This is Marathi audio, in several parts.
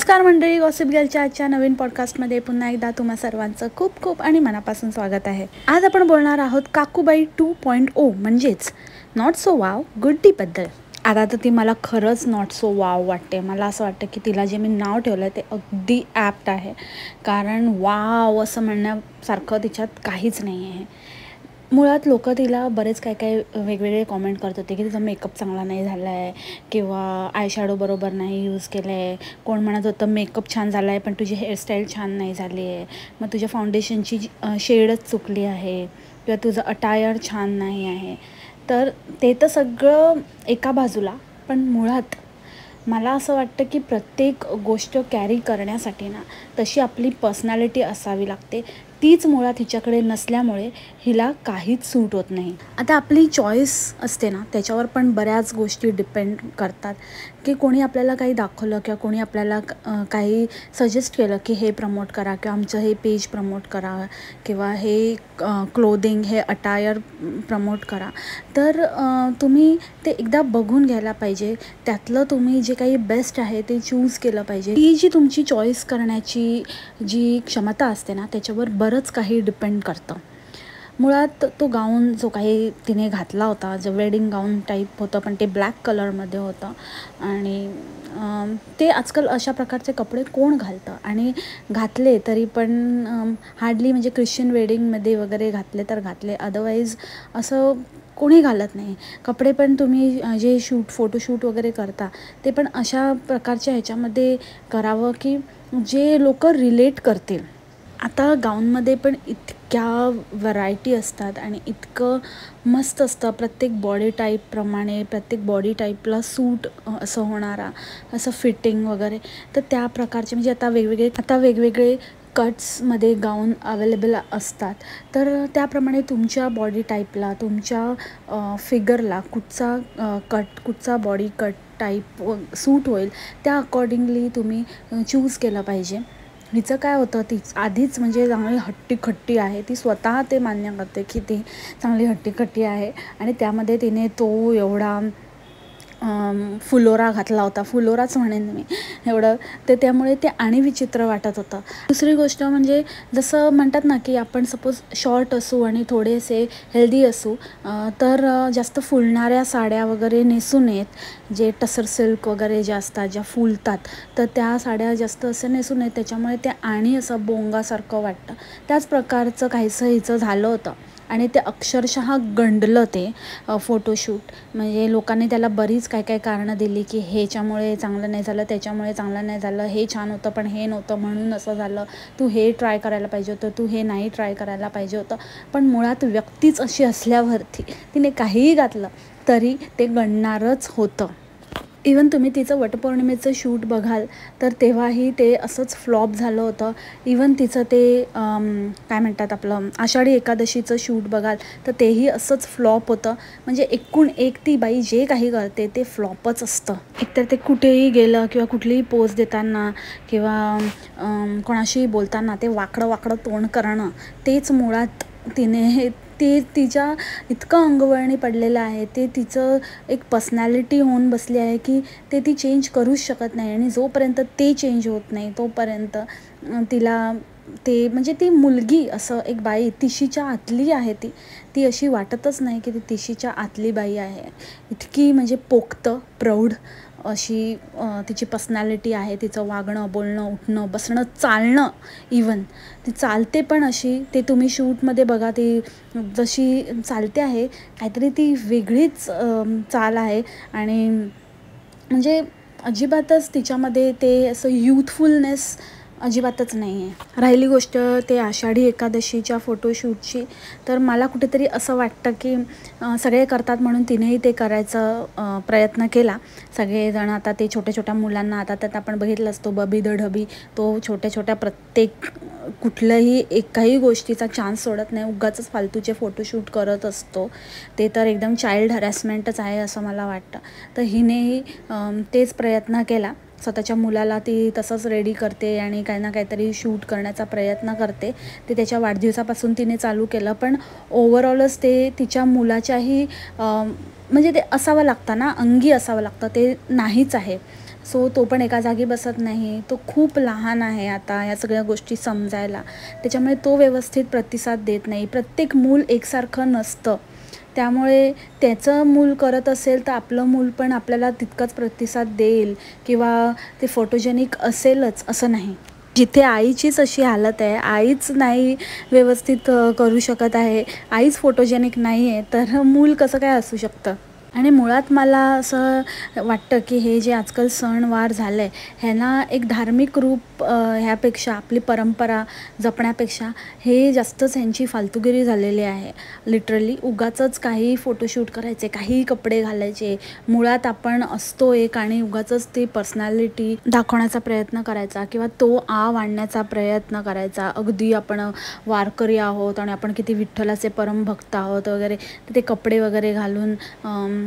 नमस्कार मंडळी, गॉसिप गर्लच्या आजच्या नवीन पॉडकास्टमध्ये पुन्हा एकदा तुम्हा सर्वांचं खूप खूप आणि मनापासून स्वागत आहे. आज आपण बोलणार आहोत काकूबाई 2.0 म्हणजेच नॉट सो वाव गुड्डीबद्दल. आता तर ती मला खरंच नॉट सो वाव वाटते. मला असं वाटतं की तिला जे मी नाव ठेवलं आहे ते अगदी ॲप्ट आहे, कारण वाव असं म्हणण्यासारखं तिच्यात काहीच नाही आहे. मुळात लोक तिला बरेच काय वेगवेगळे कॉमेंट करत होते की तिचा मेकअप चांगला नाही झाला आहे किंवा आय शॅडो बरोबर नाही यूज केलं आहे. कोण म्हणत होतं मेकअप छान झाला आहे पण तुझी हेअरस्टाईल छान नाही झाली आहे, मग तुझ्या फाउंडेशनची शेडच चुकली आहे किंवा तुझं अटायर छान नाही आहे. तर ते तर सगळं एका बाजूला, पण मुळात मला असं वाटतं की प्रत्येक गोष्ट कॅरी करण्यासाठी ना तशी आपली पर्सनॅलिटी असावी लागते. तीच मुळात हिच्याकडे नसल्यामुळे हिला काहीच सूट होत नाही. आता आपली चॉईस असते ना, त्याच्यावर पण बऱ्याच गोष्टी डिपेंड करतात की कोणी आपल्याला काही दाखवलं किंवा कोणी आपल्याला काही सजेस्ट केलं की हे प्रमोट करा किंवा आमचं हे पेज प्रमोट करा किंवा हे क्लोदिंग हे अटायर प्रमोट करा. तर तुम्ही ते एकदा बघून घ्यायला पाहिजे. त्यातलं तुम्ही जे काही बेस्ट आहे ते चूज केलं पाहिजे. ती जी तुमची चॉईस करण्याची जी क्षमता असते ना, त्याच्यावर बरंच काही डिपेंड करतं. मुळात तो गाऊन जो काही तिने घातला होता, जो वेडिंग गाऊन टाईप होतं, पण ते ब्लॅक कलरमध्ये होतं आणि ते आजकाल अशा प्रकारचे कपडे कोण घालतं, आणि घातले तरी पण हार्डली म्हणजे ख्रिश्चन वेडिंगमध्ये वगैरे घातले तर घातले, अदरवाईज असं कोणी घालत नाही. कपडे पण तुम्ही जे फोटोशूट वगैरे करता ते पण अशा प्रकारच्या ह्याच्यामध्ये करावं की जे लोक रिलेट करतील. आता गाऊनमध्ये पण इतक्या व्हरायटी असतात आणि इतकं मस्त असतं प्रत्येक बॉडी टाईपप्रमाणे, प्रत्येक बॉडी टाईपला सूट असं होणारा असं फिटिंग वगैरे. तर त्या प्रकारचे म्हणजे आता वेगवेगळे कट्समध्ये गाऊन अवेलेबल असतात. तर त्याप्रमाणे तुमच्या बॉडी टाईपला, तुमच्या फिगरला कुठचा बॉडी कट टाईप सूट होईल त्या अकॉर्डिंगली तुम्ही चूज केलं पाहिजे. हिचं काय होतं, ती आधीच म्हणजे चांगली हट्टीखट्टी आहे. ती स्वतः ते मान्य करते की ती चांगली हट्टीखट्टी आहे आणि त्यामध्ये तिने तो एवढा फुलोरा घातला होता, फुलोराच म्हणेन मी एवढं, ते त्यामुळे ते आणि विचित्र वाटत होतं. दुसरी गोष्ट म्हणजे जसं म्हणतात ना की आपण सपोज शॉर्ट असू आणि थोडेसे हेल्दी असू तर जास्त फुलणाऱ्या साड्या वगैरे नेसू नयेत. जे टसर सिल्क वगैरे जे असतात, ज्या फुलतात, तर त्या साड्या जास्त असं नेसू नयेत. त्याच्यामुळे ते आणि असं बोंगासारखं वाटतं. त्याच प्रकारचं काहीसं हिचं झालं होतं आणि ते अक्षरशः गंडलं ते फोटोशूट. म्हणजे लोकांनी त्याला बरीच काय कारणं दिली की ह्याच्यामुळे चांगलं नाही झालं, त्याच्यामुळे चांगलं नाही झालं, हे छान होतं पण हे नव्हतं म्हणून असं झालं, तू हे ट्राय करायला पाहिजे होतं, तू हे नाही ट्राय करायला पाहिजे होतं. पण मुळात व्यक्तीच अशी असल्यावरती तिने काहीही घातलं तरी ते गणणारच होतं. इवन तुम्ही तिचं वटपौर्णिमेचं शूट बघाल तर तेव्हाही ते असंच फ्लॉप झालं होतं. इवन तिचं ते काय म्हणतात आपलं आषाढी एकादशीचं शूट बघाल तर तेही असंच फ्लॉप होतं. म्हणजे एकूण एक ती बाई जे काही करते ते फ्लॉपच असतं. एकतर ते कुठेही गेलं किंवा कुठलीही पोज देताना किंवा कोणाशी बोलताना ते वाकडं तोंड करणं, तेच मुळात तिने ते तिच्या इतकं अंगवळणी पडलेलं आहे. ते तिचं एक पर्सनॅलिटी होऊन बसली आहे की ते ती चेंज करूच शकत नाही. आणि जोपर्यंत ते चेंज होत नाही तोपर्यंत तिला ते म्हणजे ती मुलगी असं एक बाई तिशीच्या आतली आहे. ती अशी वाटतच नाही की ती तिशीच्या आतली बाई आहे. इतकी म्हणजे पोक्त प्रौढ अशी तिची पर्सनॅलिटी आहे. तिचं वागणं, बोलणं, उठणं, बसणं, चालणं, इवन ती चालते पण अशी, ते तुम्ही शूटमध्ये बघा ती जशी चालते आहे काहीतरी ती वेगळीच चाल आहे. आणि म्हणजे अजिबातच तिच्यामध्ये ते असं यूथफुलनेस अजिबातच नाही आहे. राहिली गोष्ट ते आषाढी एकादशीच्या फोटोशूटची, तर मला कुठेतरी असं वाटतं की सगळे करतात म्हणून तिनेही ते करायचा प्रयत्न केला. सगळेजण आता ते छोट्या मुलांना, आता त्यात आपण बघितलं असतो बबी द ढबी, तो छोट्या प्रत्येक कुठल्याही एकाही गोष्टीचा चान्स सोडत नाही, उगाचच फालतूचे फोटोशूट करत असतो. ते तर एकदम चाइल्ड हॅरॅसमेंटच आहे असं मला वाटतं. तर हिनेही तेच प्रयत्न केला. स्वतःच्या मुलाला ती तसंच रेडी करते आणि काही ना काहीतरी शूट करण्याचा प्रयत्न करते. ते त्याच्या वाढदिवसापासून तिने चालू केलं, पण ओव्हरऑलच ते तिच्या मुलाच्याही म्हणजे ते असावं लागतं ना, अंगी असावं लागतं, ते नाहीच आहे. सो तो पण एका जागी बसत नाही, तो खूप लहान आहे आता या सगळ्या गोष्टी समजायला, त्याच्यामुळे तो व्यवस्थित प्रतिसाद देत नाही. प्रत्येक मूल एकसारखं नसतं, त्यामुळे त्याचं मूल करत असेल तर आपलं मूल पण आपल्याला तितकाच प्रतिसाद देईल किंवा ते फोटोजेनिक असेलच असं नाही. जिथे आईचीच अशी हालत आहे, आईच नाही व्यवस्थित करू शकत आहे, आईच फोटोजेनिक नाही आहे, तर मूल कसं काय असू शकतं. आणि मुळात मला असं वाटतं की हे जे आजकाल सणवार झालं आहे ह्यांना एक धार्मिक रूप ह्यापेक्षा आपली परंपरा जपण्यापेक्षा हे जास्तच ह्यांची फालतूगिरी झालेली आहे. लिटरली उगाचच काही फोटोशूट करायचे, काही कपडे घालायचे. मुळात आपण असतो एक आणि उगाचच ती पर्सनॅलिटी दाखवण्याचा प्रयत्न करायचा किंवा तो आव आणण्याचा प्रयत्न करायचा. अगदी आपण वारकरी आहोत आणि आपण किती विठ्ठलाचे परमभक्त आहोत वगैरे, ते कपडे वगैरे घालून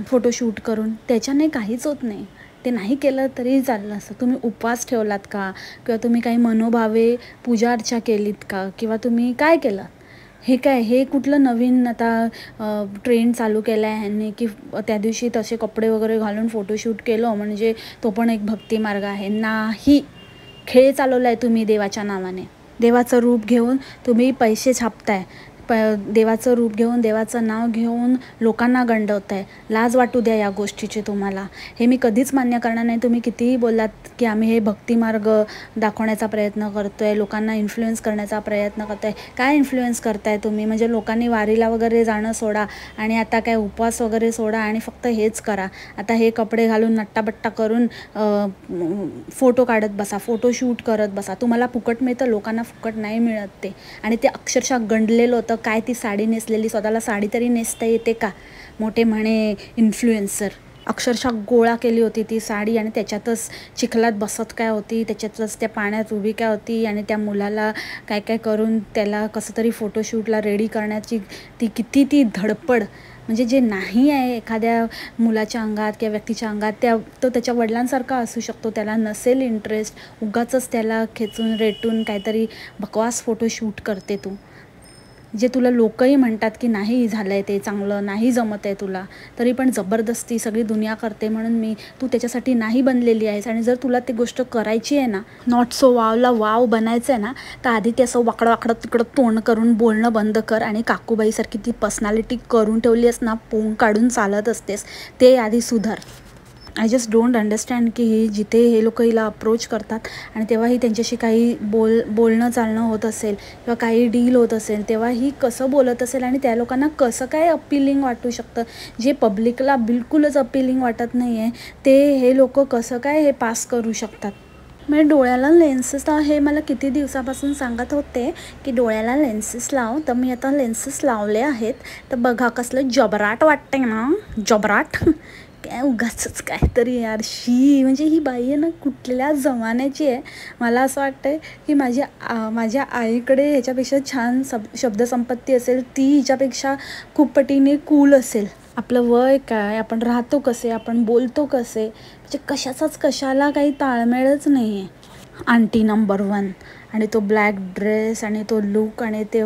फोटोशूट करून त्याच्याने काहीच होत नाही. ते नाही केलं तरी चाललं असं. तुम्ही उपवास ठेवलात का किंवा तुम्ही काही मनोभावे पूजा अर्चा केलीत का किंवा तुम्ही काय केलं, हे काय हे कुठलं नवीन आता ट्रेंड चालू केला आहे ह्यांनी की त्या दिवशी तसे कपडे वगैरे घालून फोटोशूट केलं म्हणजे तो पण एक भक्तिमार्ग आहे. नाही, खेळ चालवला आहे तुम्ही देवाच्या नावाने. देवाचं रूप घेऊन तुम्ही पैसे छापताय, देवाचं रूप घेऊन देवाचं नाव घेऊन लोकांना गंडवत आहे. लाज वाटू द्या या गोष्टीची तुम्हाला. हे मी कधीच मान्य करणार नाही. तुम्ही कितीही बोललात की आम्ही हे भक्तिमार्ग दाखवण्याचा प्रयत्न करतो आहे, लोकांना इन्फ्लुएन्स करण्याचा प्रयत्न करतो आहे. काय इन्फ्लुएन्स करताय तुम्ही? म्हणजे लोकांनी वारीला वगैरे जाणं सोडा आणि आता काय उपवास वगैरे सोडा आणि फक्त हेच करा. आता हे कपडे घालून नट्टाबट्टा करून फोटो काढत बसा, फोटोशूट करत बसा. तुम्हाला फुकट मिळतं, लोकांना फुकट नाही मिळत ते. आणि ते अक्षरशः गंडलेलं होतं. काय ती साडी नेसलेली, स्वतःला साडी तरी नेसता येते का? मोठे म्हणे इन्फ्लुएन्सर. अक्षरशः गोळा केली होती ती साडी आणि त्याच्यातच चिखलात बसत काय होती, त्याच्यातच त्या पाण्यात उभी काय होती आणि त्या मुलाला काय काय करून त्याला कसं तरी फोटोशूटला रेडी करण्याची किती ती धडपड. म्हणजे जे नाही आहे एखाद्या मुलाच्या अंगात किंवा व्यक्तीच्या अंगात तो त्याच्या वडिलांसारखा असू शकतो, त्याला नसेल इंटरेस्ट, उगाचच त्याला खेचून रेटून काहीतरी बकवास फोटोशूट करते तू. जे तुला लोकही म्हणतात की नाही झालं आहे ते चांगलं, नाही जमत आहे तुला, तरी पण जबरदस्ती सगळी दुनिया करते म्हणून तू त्याच्यासाठी नाही बनलेली आहेस. आणि जर तुला ती गोष्ट करायची आहे ना, नॉट सो वावला वाव बनायचं आहे ना, तर आधी ते असं वाकडं वाकडं तिकडं तोंड करून बोलणं बंद कर आणि काकूबाईसारखी ती पर्सनॅलिटी करून ठेवली आहेस ना, पोंग काढून चालत असतेस, ते आधी सुधार. आय जस्ट डोंट अंडरस्टँड की जिथे हे लोक हिला अप्रोच करतात आणि तेव्हा ही त्यांच्याशी काही बोलणं चालणं होत असेल किंवा काही डील होत असेल तेव्हा ही कसं बोलत असेल आणि त्या लोकांना कसं काय अपिलिंग वाटू शकतं. जे पब्लिकला बिलकुलच अपिलिंग वाटत नाही आहे ते हे लोक कसं काय हे पास करू शकतात. म्हणजे डोळ्याला लेन्सेस हे मला किती दिवसापासून सांगत होते की डोळ्याला लेन्सेस लाव, तर मी आता लेन्सेस लावले आहेत. तर बघा कसलं जबराट वाटते ना, जबराट. काय उगाचच काहीतरी यार, म्हणजे ही बाई आहे ना कुठल्या जमान्याची आहे. मला असं वाटतं आहे की माझ्या आईकडे ह्याच्यापेक्षा छान शब्दसंपत्ती असेल, ती हिच्यापेक्षा खूप पटीने कूल असेल. आपलं वय काय, आपण राहतो कसे, आपण बोलतो कसे, म्हणजे कशाचाच कशाला काही ताळमेळच नाही आहे. आंटी नंबर 1 आणि तो ब्लॅक ड्रेस आणि तो लुक आणि ते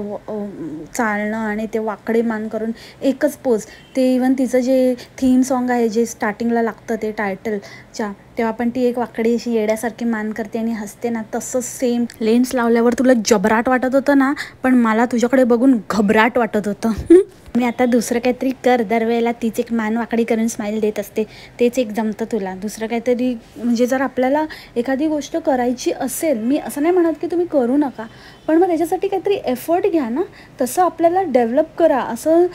चालणं आणि ते वाकडे मान करून एकच पोज. ते इवन तिचं जे थीम सॉन्ग आहे जे स्टार्टिंगला लागतं ते टायटलच्या, तेव्हा पण ती एक वाकडी अशी येड्यासारखी मान करते आणि हसते ना, तसंच सेम. लेन्स लावल्यावर तुला जबराट वाटत होतं ना, पण मला तुझ्याकडे बघून घबराट वाटत होतं. मी आता दुसरं काहीतरी कर, दरवेळेला तीच एक मान वाकडी करून स्माईल देत असते, तेच एक जमतं तुला. दुसरं काहीतरी म्हणजे जर आपल्याला एखादी गोष्ट करायची असेल, मी असं नाही म्हणत की तुम्ही करू नका, पण मग त्याच्यासाठी काहीतरी एफर्ट घ्या ना, तसं आपल्याला डेव्हलप करा, असं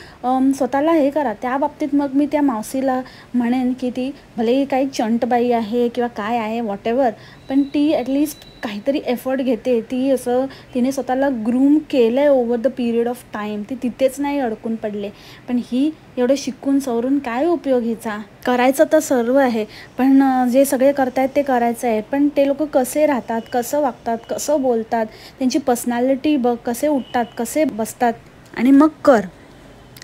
स्वतःला हे करा. त्या बाबतीत मग मी त्या मावशीला म्हणेन की ती भले काही चंटबाई आहे किंवा काय आहे वॉटेवर, पण ती ॲटलिस्ट काहीतरी एफर्ट घेते. ती असं तिने स्वतःला ग्रूम केलं आहे over the period of time, ती तिथेच नाही अडकून पडले. पण ही एवढं शिकून सवरून काय उपयोग हिचा? करायचं तर सर्व आहे, पण जे सगळे करतायत ते करायचं आहे, पण ते लोक कसे राहतात, कसं वागतात, कसं बोलतात, त्यांची पर्सनॅलिटी बघ, कसे उठतात, कसे बसतात, आणि मग कर.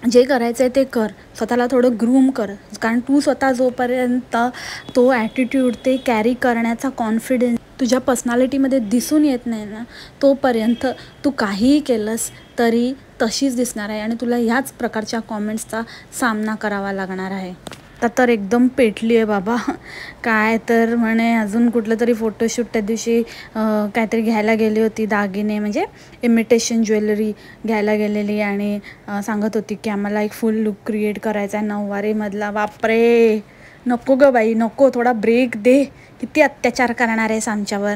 जे करायचं आहे ते कर, स्वतःला थोडं ग्रूम कर. कारण तू स्वतः जोपर्यंत तो ॲटिट्यूड ते कॅरी करण्याचा कॉन्फिडन्स तुझ्या पर्सनॅलिटीमध्ये दिसून येत नाही ना, तोपर्यंत तू काहीही केलंस तरी तशीच दिसणार आहे आणि तुला ह्याच प्रकारच्या कॉमेंट्सचा सामना करावा लागणार आहे. आता तर एकदम पेटली आहे बाबा. काय तर म्हणे अजून कुठलं तरी फोटोशूट त्या दिवशी काहीतरी घ्यायला गेली होती, दागिने म्हणजे इमिटेशन ज्वेलरी घ्यायला गेलेली आणि सांगत होती की आम्हाला एक फुल लुक क्रिएट करायचा आहे नऊवारीमधला. बापरे, नको ग बाई नको, थोडा ब्रेक दे. किती अत्याचार करणार आहेस आमच्यावर.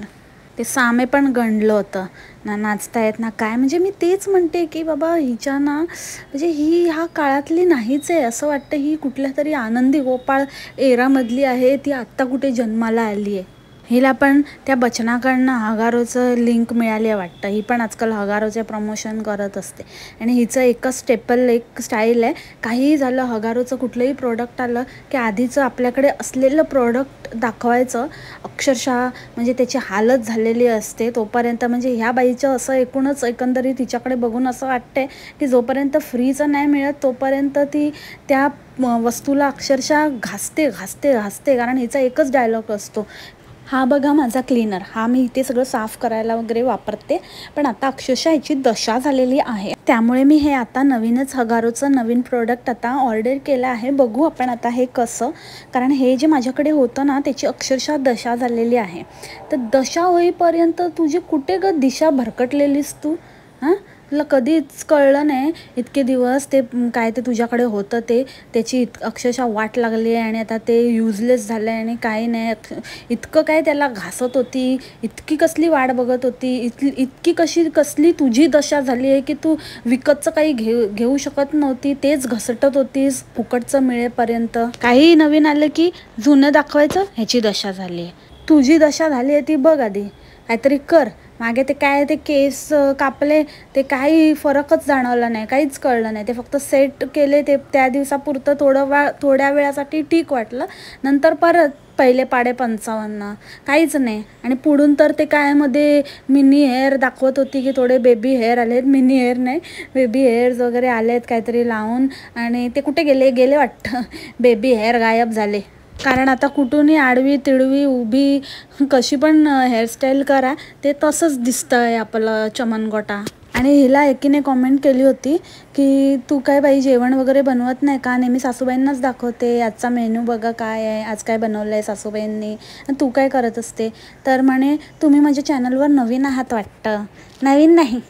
ते सामे पण गणलं होतं ना, नाचता येत ना काय. म्हणजे मी तेच म्हणते की बाबा हिच्या ना म्हणजे ही ह्या काळातली नाहीच आहे. असं वाटतं ही कुठल्या तरी आनंदी गोपाळ एरामधली आहे, ती आत्ता कुठे जन्माला आली आहे. हिला पण त्या बचनाकडनं हगारोचं लिंक मिळाली आहे वाटतं. ही पण आजकाल हगारोचे प्रमोशन करत असते आणि हिचं एकच स्टेपल एक स्टाईल आहे. काहीही झालं, हगारोचं कुठलंही प्रोडक्ट आलं की आधीचं आपल्याकडे असलेलं प्रोडक्ट दाखवायचं. अक्षरशः म्हणजे त्याची हालत झालेली असते तोपर्यंत. म्हणजे ह्या बाईचं असं एकूणच एकंदरीत तिच्याकडे बघून असं वाटतंय की जोपर्यंत फ्रीचं नाही मिळत तोपर्यंत ती त्या वस्तूला अक्षरशः घासते घासते घासते. कारण हिचा एकच डायलॉग असतो, हा बघा माझा क्लीनर, हा मी इथे सगळं साफ करायला वगैरे वापरते. पण आता अक्षरशः ह्याची दशा झालेली आहे. त्यामुळे मी हे आता नवीनच हगारोचं नवीन प्रोडक्ट आता ऑर्डर केलं आहे. बघू आपण आता हे कसं, कारण हे जे माझ्याकडे होतं ना त्याची अक्षरशः दशा झालेली आहे. तर दशा होईपर्यंत तुझी कुठे ग दिशा भरकटलेलीस तू? हां, तुला कधीच कळलं नाही इतके दिवस ते काय ते तुझ्याकडे होतं ते त्याची अक्षरशः वाट लागली आहे आणि आता ते युजलेस झालं आहे आणि काही नाही. इतकं काय त्याला घासत होती, इतकी कसली वाट बघत होती, इतकी कसली तुझी दशा झाली आहे की तू विकतचं काही घेऊ शकत नव्हती, तेच घसटत होतीस फुकटचं मिळेपर्यंत. काही नवीन आलं की जुनं दाखवायचं, ह्याची दशा झाली आहे. तुझी दशा झाली आहे ती बघ आधी, काहीतरी कर. मागे ते काय ते केस कापले ते काही फरकच जाणवला नाही, काहीच कळलं नाही. ते फक्त सेट केले ते त्या दिवसापुरतं थोड्या वेळासाठी ठीक वाटलं, नंतर परत पहिले पाडे 55 काहीच नाही. आणि पुढून तर ते काय मध्ये मिनी हेअर दाखवत होती की थोडे बेबी हेअर आलेत, मिनी हेअर नाही बेबी हेअर्स वगैरे आलेत काहीतरी लावून. आणि ते कुठे गेले वाटतं, बेबी हेअर गायब झाले. कारण आता कुठूनही आडवी तिडवी उभी कशी पण हेअरस्टाईल करा ते तसंच दिसतं आहे आपलं चमनगोटा. आणि हिला एकीने कॉमेंट केली होती की तू काय बाई जेवण वगैरे बनवत नाही का, नेहमी सासूबाईंनाच दाखवते, आजचा मेनू बघा काय आहे, आज काय बनवलं आहे सासूबाईंनी, तू काय करत असते. तर म्हणे तुम्ही माझ्या चॅनलवर नवीन आहात वाटतं. नवीन नाही,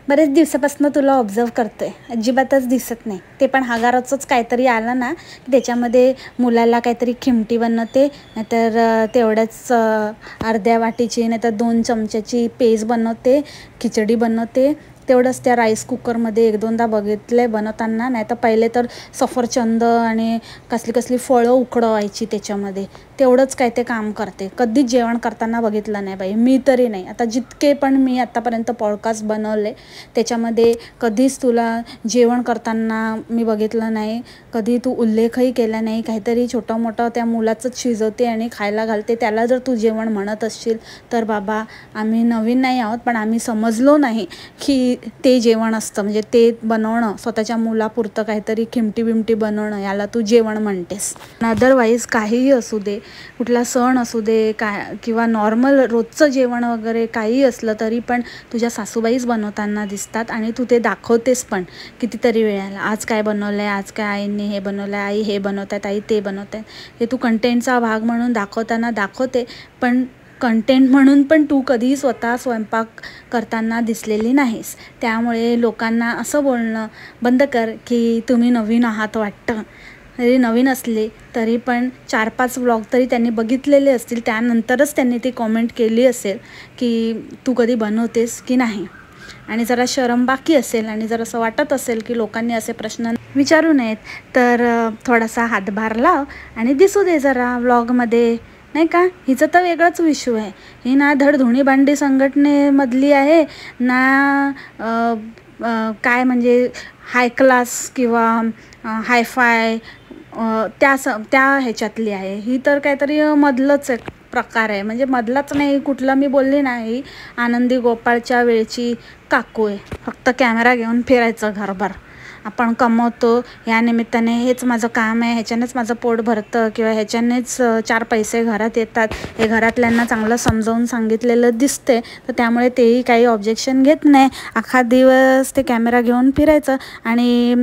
बरेच दिवसापासून तुला ऑब्झर्व करते, अजिबातच दिसत नाही. ते पण हगाराचंच काहीतरी आलं ना त्याच्यामध्ये मुलाला काहीतरी खिमटी बनवते, नाहीतर तेवढ्याच अर्ध्या वाटीची नाहीतर 2 चमच्याची पेज बनवते, खिचडी बनवते. तेवढंच त्या राईस कुकरमध्ये 1-2दा बघितले बनवताना. नाही तर पहिले तर सफरचंद आणि कसली फळं उकडवायची त्याच्यामध्ये, तेवढंच काय ते काम करते. कधीच जेवण करताना बघितलं नाही बाई, मी तरी नाही. आता जितके पण मी आत्तापर्यंत पॉडकास्ट बनवले त्याच्यामध्ये कधीच तुला जेवण करताना मी बघितलं नाही. कधी तू उल्लेखही केला नाही. काहीतरी छोटं मोठं त्या मुलाचंच शिजवते आणि खायला घालते, त्याला जर तू जेवण म्हणत असशील तर बाबा आम्ही नवीन नाही आहोत, पण आम्ही समजलो नाही की ते जेवण असतं. म्हणजे ते बनवणं, स्वतःच्या मुलापुरतं काहीतरी खिमटी बिमटी बनवणं, याला तू जेवण म्हणतेस. अदरवाईज काहीही असू दे, कुठला सण असू दे काय किंवा नॉर्मल रोजचं जेवण वगैरे काही असलं तरी पण तुझ्या सासूबाईच बनवताना दिसतात आणि तू ते दाखवतेस पण कितीतरी वेळाला. आज काय बनवलं आहे, आज काय आईंनी हे बनवलं आहे, आई हे बनवत आहेत, आई ते बनवत आहेत. हे तू कंटेंटचा भाग म्हणून दाखवताना दाखवते, पण कंटेंट म्हणून पण तू कधीही स्वतः स्वयंपाक करताना दिसलेली नाहीस. त्यामुळे लोकांना असं बोलणं बंद कर की तुम्ही नवीन आहात वाटतं. जरी नवीन असले तरी पण 4-5 व्लॉग तरी त्यांनी बघितलेले असतील, त्यानंतरच त्यांनी ती कॉमेंट केली असेल की तू कधी बनवतेस की नाही. आणि जरा शरम बाकी असेल आणि जर असं वाटत असेल की लोकांनी असे प्रश्न विचारू नयेत तर थोडासा हातभार लाव आणि दिसू दे जरा व्लॉगमध्ये, नाही का. हिचं तर वेगळाच विषय आहे. ही ना धड धुणी भांडी संघटनेमधली आहे ना काय म्हणजे हाय क्लास किंवा हायफाय त्या ह्याच्यातली आहे. ही तर काहीतरी मधलंच एक प्रकार आहे. म्हणजे मधलाच नाही कुठलं, मी बोलली नाही. आनंदी गोपाळच्या वेळची काकू आहे, फक्त कॅमेरा घेऊन फिरायचं घरभर. आपण कमवतो, या निमित्ताने हेच माझं काम आहे, ह्याच्यानेच माझं पोट भरतं किंवा ह्याच्यानेच 4 पैसे घरात येतात, हे घरातल्यांना चांगलं समजावून सांगितलेलं दिसते, तर त्यामुळे तेही काही ऑब्जेक्शन घेत नाही. अख्खा दिवस ते कॅमेरा घेऊन फिरायचं आणि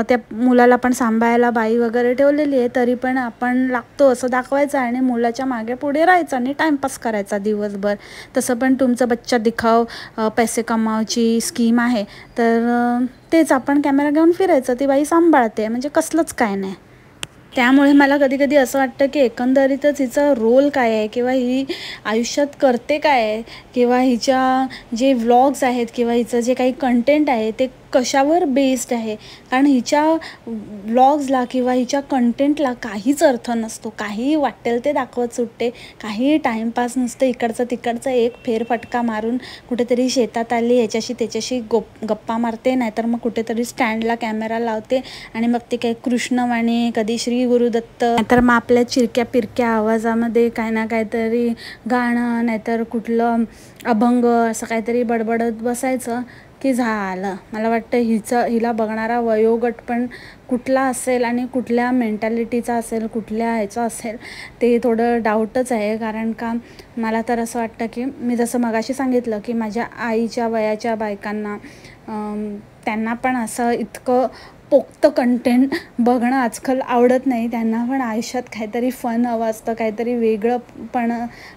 त्या मुलाला पण सांभाळायला बाई वगैरे ठेवलेली आहे, तरी पण आपण लागतो असं दाखवायचं आणि मुलाच्या मागे पुढे राहायचं आणि टाईमपास करायचा दिवसभर. तसं पण तुमचं बच्चा दिखाव पैसे कमावची स्कीम आहे, तर तेच आपण कॅमेरा घेऊन फिरायचं, ती बाई सांभाळते, म्हणजे कसलंच काय नाही. त्यामुळे मला कधी कधी असं वाटतं की एकंदरीतच हिचा रोल काय आहे किंवा ही आयुष्यात करते काय आहे, किंवा हिच्या जे व्लॉग्स आहेत किंवा हिचं जे काही कंटेंट आहे ते कशावर बेस्ड आहे. कारण हिच्या व्लॉग्सला किंवा हिच्या कंटेंटला काहीच अर्थ नसतो, काहीही वाटेल ते दाखवत सुटते, काहीही टाईमपास नसतं. इकडचं तिकडचं एक फेरफटका मारून कुठेतरी शेतात आली ह्याच्याशी त्याच्याशी गप्पा मारते, नाहीतर मग कुठेतरी स्टँडला कॅमेरा लावते आणि मग ते काही कृष्णवाणी, कधी श्री गुरुदत्त, नाहीतर मग आपल्या चिरक्या पिरक्या आवाजामध्ये काय ना काहीतरी गाणं, नाहीतर कुठलं अभंग असं काहीतरी बडबडत बसायचं की झालं. मला वाटतं हिला बघणारा वयोगट पण कुठला असेल आणि कुठल्या मेंटॅलिटीचा असेल, कुठल्या ह्याचा असेल, ते थोडं डाऊटच आहे. कारण का मला तर असं वाटतं की मी जसं मगाशी सांगितलं की माझ्या आईच्या वयाच्या बायकांना त्यांना पण असं इतकं पोक्त कंटेंट बघणं आजकाल आवडत नाही. त्यांना पण आयुष्यात काहीतरी फन हवं असतं, काहीतरी वेगळं पण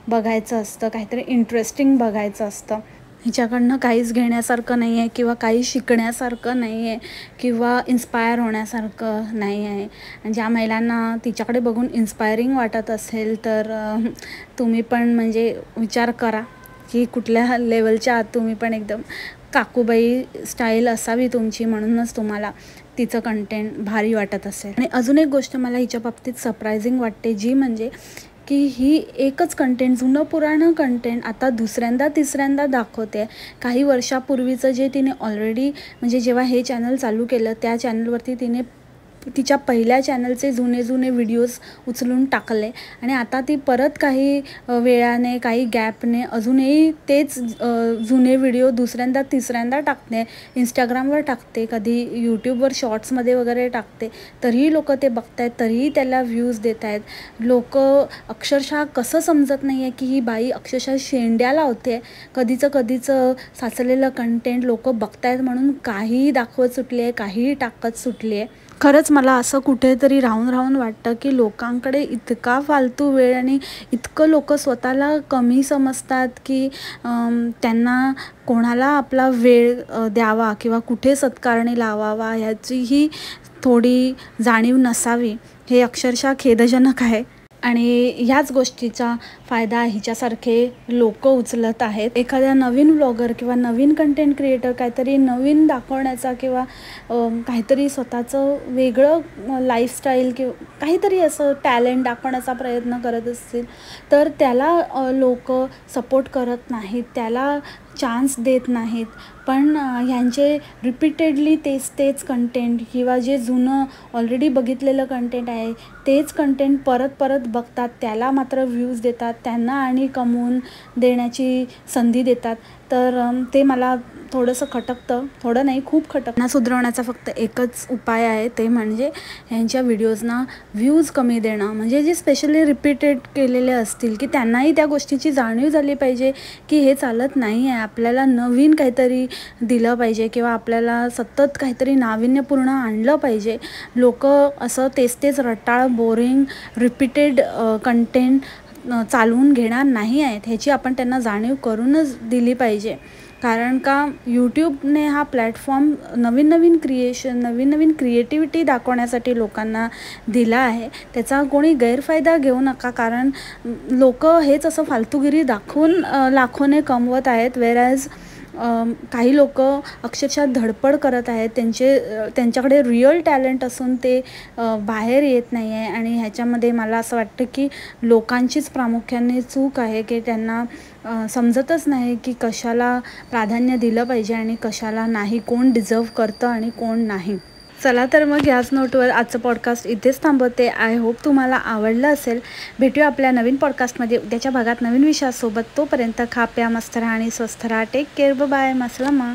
बघायचं असतं, काहीतरी इंटरेस्टिंग बघायचं असतं. हिच्याकडनं काहीच घेण्यासारखं नाही आहे किंवा काही शिकण्यासारखं नाही आहे किंवा इन्स्पायर होण्यासारखं नाही आहे. आणि ज्या महिलांना तिच्याकडे बघून इन्स्पायरिंग वाटत असेल तर तुम्ही पण म्हणजे विचार करा की कुठल्या लेवलच्या आत तुम्ही पण एकदम काकूबाई स्टाईल असावी तुमची, म्हणूनच तुम्हाला तिचं कंटेंट भारी वाटत असेल. आणि अजून एक गोष्ट मला हिच्या बाबतीत सरप्रायझिंग वाटते, जी म्हणजे की ही एकच कंटेंट, जुनं पुराणं कंटेंट आता दुसऱ्यांदा तिसऱ्यांदा दाखवते. काही वर्षापूर्वीचं जे तिने ऑलरेडी म्हणजे जेव्हा हे चॅनल चालू केलं त्या चॅनलवरती तिने तिच्या पहिल्या चॅनलचे जुने व्हिडिओज उचलून टाकले आणि आता ती परत काही वेळाने, काही गॅपने अजूनही तेच जुने व्हिडिओ दुसऱ्यांदा तिसऱ्यांदा टाकते, इंस्टाग्रामवर टाकते, कधी यूट्यूबवर शॉर्ट्समध्ये वगैरे टाकते. तरीही लोक ते बघत आहेत, तरीही त्याला व्ह्यूज देत आहेत. लोक अक्षरशः कसं समजत नाही आहे की ही बाई अक्षरशः शेंड्या लावते. कधीचं साचलेलं कंटेंट लोक बघत आहेत म्हणून काहीही दाखवत सुटली आहे, काहीही टाकत सुटली आहे. खरंच मला असं कुठेतरी राहून वाटतं की लोकांकडे इतका फालतू वेळ आणि इतकं लोक स्वतःला कमी समजतात की त्यांना कोणाला आपला वेळ द्यावा किंवा कुठे सत्कारणी लावावा ह्याचीही थोडी जाणीव नसावी, हे अक्षरशः खेदजनक आहे. आणि ह्याच गोष्टीचा फायदा हिच्यासारखे लोक उचलत आहेत. एखाद्या नवीन ब्लॉगर किंवा नवीन कंटेंट क्रिएटर काहीतरी नवीन दाखवण्याचा किंवा काहीतरी स्वतःचं वेगळं लाईफस्टाईल किंवा काहीतरी असं टॅलेंट दाखवण्याचा प्रयत्न करत असतील तर त्याला लोक सपोर्ट करत नाहीत, त्याला चान्स देत नाहीत. पण ह्यांचे रिपीटेडली तेच कंटेंट किंवा जे जुनं ऑलरेडी बघितलेलं कंटेंट आहे तेच कंटेंट परत बघतात, त्याला मात्र व्ह्यूज देतात, त्यांना आणि कमवून देण्याची संधी देतात. तर ते मला थोडंसं खटकतं, थोडं नाही खूप खटकतं. सुधारवण्याचा फक्त एकच उपाय आहे, ते म्हणजे ह्यांच्या व्हिडिओजना व्ह्यूज कमी देणं. म्हणजे जे स्पेशली रिपीटेड केलेले असतील की त्यांनाही त्या गोष्टीची जाणीव झाली पाहिजे की हे चालत नाही आहे, आपल्याला नवीन काहीतरी दिलं पाहिजे किंवा आपल्याला सतत काहीतरी नाविन्यपूर्ण आणलं पाहिजे. लोक असं तेच रटाळ बोरिंग रिपीटेड कंटेंट चालवून घेणार नाही आहेत, ह्याची आपण त्यांना जाणीव करूनच दिली पाहिजे. कारण का यूट्यूबने हा प्लॅटफॉर्म नवीन क्रिएशन, नवीन क्रिएटिव्हिटी दाखवण्यासाठी लोकांना दिला आहे. त्याचा कोणी गैरफायदा घेऊ नका, कारण लोक हेच असं फालतूगिरी दाखवून लाखोने कमवत आहेत. वेरॅज काही लोक अक्षरशः धडपड करत आहेत, त्यांच्याकडे रिअल टॅलेंट असून ते बाहेर येत नाही आहे. आणि ह्याच्यामध्ये मला असं वाटतं की लोकांचीच प्रामुख्याने चूक आहे की त्यांना समजतच नाही की कशाला प्राधान्य दिलं पाहिजे आणि कशाला नाही, कोण डिझर्व करतं आणि कोण नाही. चला तर मग याच नोटवर आजचं पॉडकास्ट इथेच थांबवते. आय होप तुम्हाला आवडलं असेल. भेटूया आपल्या नवीन पॉडकास्टमध्ये उद्याच्या भागात नवीन विषयासोबत. तोपर्यंत खा प्या मस्त राहा आणि स्वस्थ राहा. Take care, bye, मसलामा.